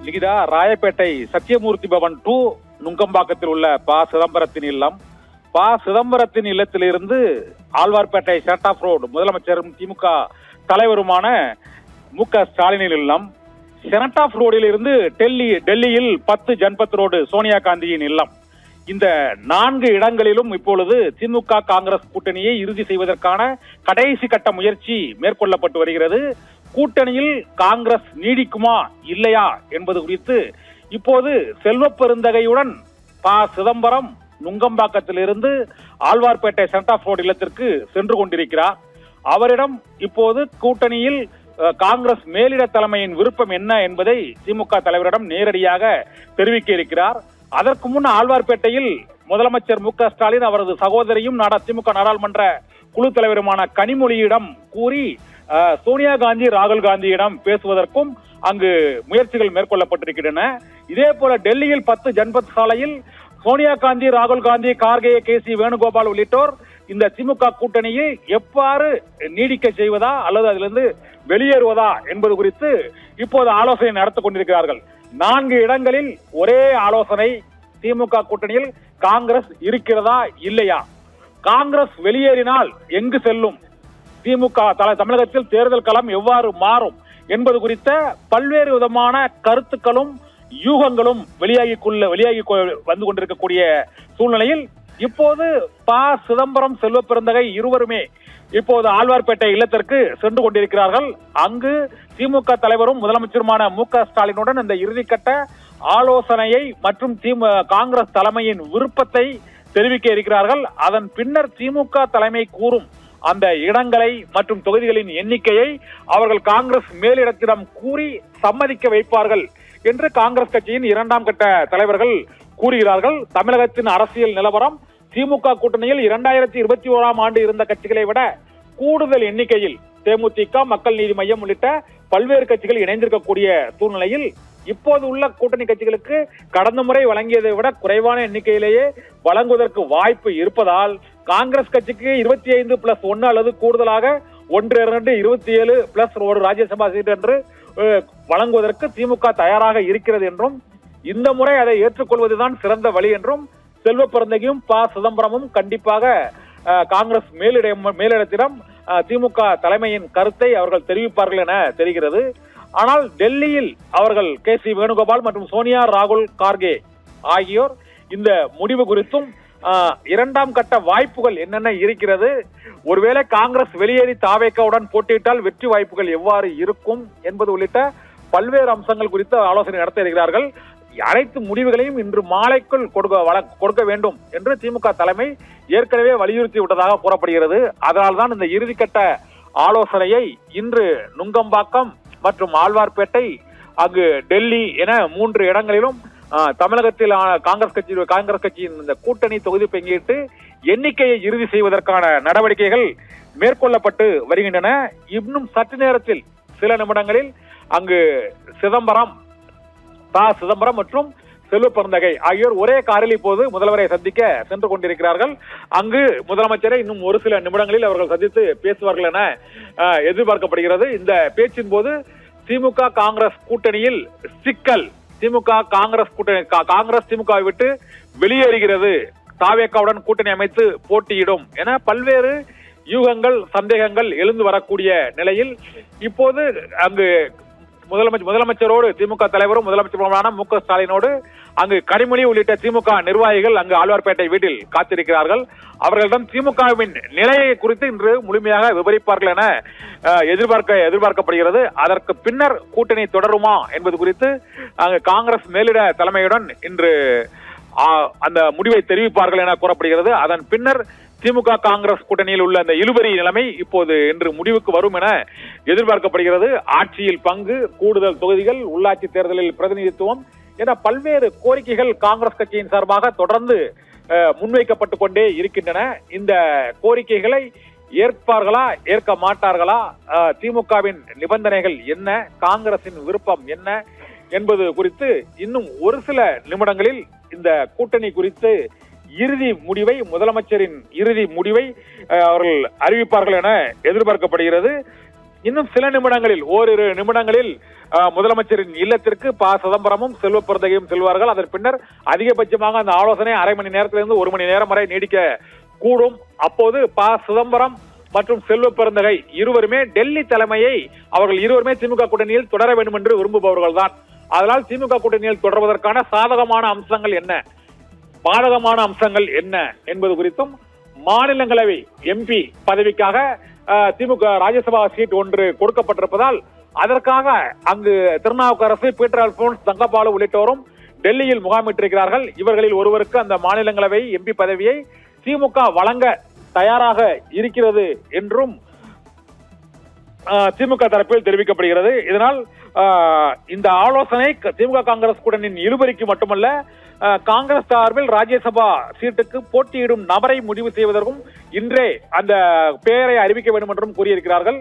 லிகிதா, ராயப்பேட்டை சத்தியமூர்த்தி பவன் 2 நுங்கம்பாக்கத்தில் உள்ள சிதம்பரத்தின் இல்லம். சிதம்பரத்தின் இல்லத்திலிருந்து ஆழ்வார்பேட்டை ஷட் ஆஃப் ரோடு முதலமைச்சரும் திமுக தலைவருமான மு.க. ஸ்டாலினின் இல்லம். ஷட் ஆஃப் ரோடில் இருந்து டெல்லியில் 10 ஜன்பத் ரோடு சோனியா காந்தியின் இல்லம். இந்த 4 இடங்களிலும் இப்பொழுது திமுக காங்கிரஸ் கூட்டணியை இறுதி செய்வதற்கான கடைசி கட்ட முயற்சி மேற்கொள்ளப்பட்டு வருகிறது. கூட்டணியில் காங்கிரஸ் நீடிக்குமா இல்லையா என்பது குறித்து இப்போது செல்வ பெருந்தகையுடன் சிதம்பரம் நுங்கம்பாக்கத்திலிருந்து ஆழ்வார்பேட்டை ஷட் ஆஃப் ரோடு இல்லத்திற்கு சென்று கொண்டிருக்கிறார். அவரிடம் இப்போது கூட்டணியில் காங்கிரஸ் மேலிட தலைமையின் விருப்பம் என்ன என்பதை திமுக தலைவரிடம் நேரடியாக தெரிவிக்க இருக்கிறார். அதற்கு முன் ஆழ்வார்பேட்டையில் முதலமைச்சர் மு.க. ஸ்டாலின் அவரது சகோதரியும் திமுக நாடாளுமன்ற குழு தலைவருமான கனிமொழியிடம் கூறி சோனியா காந்தி ராகுல் காந்தியிடம் பேசுவதற்கும் அங்கு முயற்சிகள் மேற்கொள்ளப்பட்டிருக்கின்றன. இதே போல டெல்லியில் 10 ஜன்பத் சாலையில் சோனியா காந்தி, ராகுல் காந்தி, கார்கே, கே.சி. வேணுகோபால் உள்ளிட்டோர் இந்த திமுக கூட்டணியை எவ்வாறு நீடிக்க செய்வதா அல்லது அதிலிருந்து வெளியேறுவதா என்பது குறித்து இப்போது ஆலோசனை நடத்திக் கொண்டிருக்கிறார்கள். 4 இடங்களில் ஒரே ஆலோசனை. திமுக கூட்டணியில் காங்கிரஸ் இருக்கிறதா இல்லையா, காங்கிரஸ் வெளியேறினால் எங்கு செல்லும், திமுக தமிழகத்தில் தேர்தல் களம் எவ்வாறு மாறும் என்பது குறித்த பல்வேறு விதமான கருத்துக்களும் யூகங்களும் வெளியாகி வந்து கொண்டிருக்கக்கூடிய சூழ்நிலையில் இப்போது சிதம்பரம், செல்வ பெருந்தகை இருவருமே இப்போது ஆழ்வார்பேட்டை இல்லத்திற்கு சென்று கொண்டிருக்கிறார்கள். அங்கு திமுக தலைவரும் முதலமைச்சருமான மு.க. ஸ்டாலினுடன் இந்த இறுதிக்கட்ட ஆலோசனையை மற்றும் காங்கிரஸ் தலைமையின் விருப்பத்தை தெரிவிக்க இருக்கிறார்கள். அதன் பின்னர் திமுக தலைமை கூறும் அந்த இடங்களை மற்றும் தொகுதிகளின் எண்ணிக்கையை அவர்கள் காங்கிரஸ் மேலிடத்திடம் கூறி சம்மதிக்க வைப்பார்கள் என்று காங்கிரஸ் கட்சியின் 2ஆம் கட்ட தலைவர்கள் கூறுகிறார்கள். தமிழகத்தின் அரசியல் நிலவரம் திமுக கூட்டணியில் 2021ஆம் ஆண்டு இருந்த கட்சிகளை விட கூடுதல் எண்ணிக்கையில் தேமுதிக, மக்கள் நீதி மய்யம் உள்ளிட்ட பல்வேறு கட்சிகள் இணைந்திருக்கக்கூடிய சூழ்நிலையில் இப்போது உள்ள கூட்டணி கட்சிகளுக்கு கடந்த முறை வழங்கியதை விட குறைவான எண்ணிக்கையிலேயே வழங்குவதற்கு வாய்ப்பு இருப்பதால் காங்கிரஸ் கட்சிக்கு 25+1 அல்லது கூடுதலாக 1, 2, 27 பிளஸ் ஒரு ராஜ்யசபா சீட் என்று வழங்குவதற்கு திமுக தயாராக இருக்கிறது என்றும் இந்த முறை அதை ஏற்றுக்கொள்வதுதான் சிறந்த வழி என்றும் செல்வ பெருந்தகையும் சிதம்பரமும் கண்டிப்பாக காங்கிரஸ் மேலிடத்திடம் திமுக தலைமையின் கருத்தை அவர்கள் தெரிவிப்பார்கள் என தெரிகிறது. ஆனால் டெல்லியில் அவர்கள் கே.சி. வேணுகோபால் மற்றும் சோனியா, ராகுல், கார்கே ஆகியோர் இந்த முடிவு குறித்தும் 2ஆம் கட்ட வாய்ப்புகள் என்னென்ன இருக்கிறது, ஒருவேளை காங்கிரஸ் வெளியேறி தாவேக்காவுடன் போட்டியிட்டால் வெற்றி வாய்ப்புகள் எவ்வாறு இருக்கும் என்பது உள்ளிட்ட பல்வேறு அம்சங்கள் குறித்து ஆலோசனை நடத்த இருக்கிறார்கள். அனைத்து முடிவுகளையும் இன்று மாலைக்குள் கொடுக்க வேண்டும் என்று திமுக தலைமை ஏற்கனவே வலியுறுத்தி விட்டதாக கூறப்படுகிறது. அதனால்தான் இந்த இறுதிக்கட்ட ஆலோசனையை இன்று நுங்கம்பாக்கம் மற்றும் ஆழ்வார்பேட்டை, அங்கு டெல்லி என 3 இடங்களிலும் தமிழகத்தில் காங்கிரஸ் கட்சியின் இந்த கூட்டணி தொகுதி பங்கீட்டு எண்ணிக்கையை இறுதி செய்வதற்கான நடவடிக்கைகள் மேற்கொள்ளப்பட்டு வருகின்றன. இன்னும் சற்று நேரத்தில் சில நிமிடங்களில் அங்கு சிதம்பரம் மற்றும் செல்வ பெருந்தகை ஆகியோர் ஒரே காரில் இப்போது முதல்வரை சந்திக்க சென்று கொண்டிருக்கிறார்கள். அங்கு முதலமைச்சரை இன்னும் ஒரு சில நிமிடங்களில் அவர்கள் சந்தித்து பேசுவார்கள் என எதிர்பார்க்கப்படுகிறது. இந்த பேச்சின் போது திமுக காங்கிரஸ் கூட்டணியில் சிக்கல், காங்கிரஸ் திமுகவை விட்டு வெளியேறுகிறது, தாவேக்காவுடன் கூட்டணி அமைத்து போட்டியிடும் என பல்வேறு யூகங்கள், சந்தேகங்கள் எழுந்து வரக்கூடிய நிலையில் இப்போது அங்கு முதலமைச்சரோடு திமுக தலைவரும் முதலமைச்சருமான மு.க. ஸ்டாலினோடு அங்கு கனிமொழி உள்ளிட்ட திமுக நிர்வாகிகள் அங்கு ஆழ்வார்பேட்டை வீட்டில் காத்திருக்கிறார்கள். அவர்களிடம் திமுகவின் நிலையை குறித்து இன்று முழுமையாக விவரிப்பார்கள் என எதிர்பார்க்கப்படுகிறது. அதற்கு பின்னர் கூட்டணி தொடருமா என்பது குறித்து அங்கு காங்கிரஸ் மேலிட தலைமையுடன் இன்று அந்த முடிவை தெரிவிப்பார்கள் என கூறப்படுகிறது. அதன் பின்னர் திமுக காங்கிரஸ் கூட்டணியில் உள்ள அந்த இழுபறி நிலைமை இப்போது இன்று முடிவுக்கு வரும் என எதிர்பார்க்கப்படுகிறது. ஆட்சியில் பங்கு, கூடுதல் தொகுதிகள், உள்ளாட்சி தேர்தலில் பிரதிநிதித்துவம் என பல்வேறு கோரிக்கைகள் காங்கிரஸ் கட்சியின் சார்பாக தொடர்ந்து முன்வைக்கப்பட்டுக் கொண்டே இருக்கின்றன. இந்த கோரிக்கைகளை ஏற்பார்களா, ஏற்க மாட்டார்களா, திமுகவின் நிபந்தனைகள் என்ன, காங்கிரசின் விருப்பம் என்ன என்பது குறித்து இன்னும் ஒரு சில நிமிடங்களில் இந்த கூட்டணி குறித்து முதலமைச்சரின் இறுதி முடிவை அவர்கள் அறிவிப்பார்கள் என எதிர்பார்க்கப்படுகிறது. இன்னும் சில நிமிடங்களில் ஓரிரு நிமிடங்களில் முதலமைச்சரின் இல்லத்திற்கு ப சிதம்பரமும் செல்வ பிறந்தகையும் செல்வார்கள். அதன் பின்னர் அதிகபட்சமாக அந்த ஆலோசனை அரை மணி நேரத்திலிருந்து 1 மணி நேரம் வரை நீடிக்க கூடும். அப்போது ப சிதம்பரம் மற்றும் செல்வ பிறந்தகை இருவருமே டெல்லி தலைமையை அவர்கள் இருவருமே திமுக கூட்டணியில் தொடர வேண்டும் என்று விரும்புபவர்கள் தான். அதனால் திமுக கூட்டணியில் தொடர்வதற்கான சாதகமான அம்சங்கள் என்ன, பாதகமான அம்சங்கள் என்ன என்பது குறித்தும், மாநிலங்களவை எம்பி பதவிக்காக திமுக ராஜ்யசபா சீட் ஒன்று கொடுக்கப்பட்டிருப்பதால் அதற்காக அங்கு திருநாவுக்கரசு, பீட்டர் அல்போன்ஸ், தங்கபாலு உள்ளிட்டோரும் டெல்லியில் முகாமிட்டிருக்கிறார்கள். இவர்களில் ஒருவருக்கு அந்த மாநிலங்களவை எம்பி பதவியை திமுக வழங்க தயாராக இருக்கிறது என்றும் திமுக தரப்பில் தெரிவிக்கப்படுகிறது. இதனால் இந்த ஆலோசனை திமுக காங்கிரஸ் கூட்டணியின் இழுபறிக்கு மட்டுமல்ல, காங்கிரஸ் சார்பில் ராஜ்யசபா சீட்டுக்கு போட்டியிடும் நபரை முடிவு செய்வதற்கும் இன்றே அந்த பெயரை அறிவிக்க வேண்டும் என்றும் கூறியிருக்கிறார்கள்.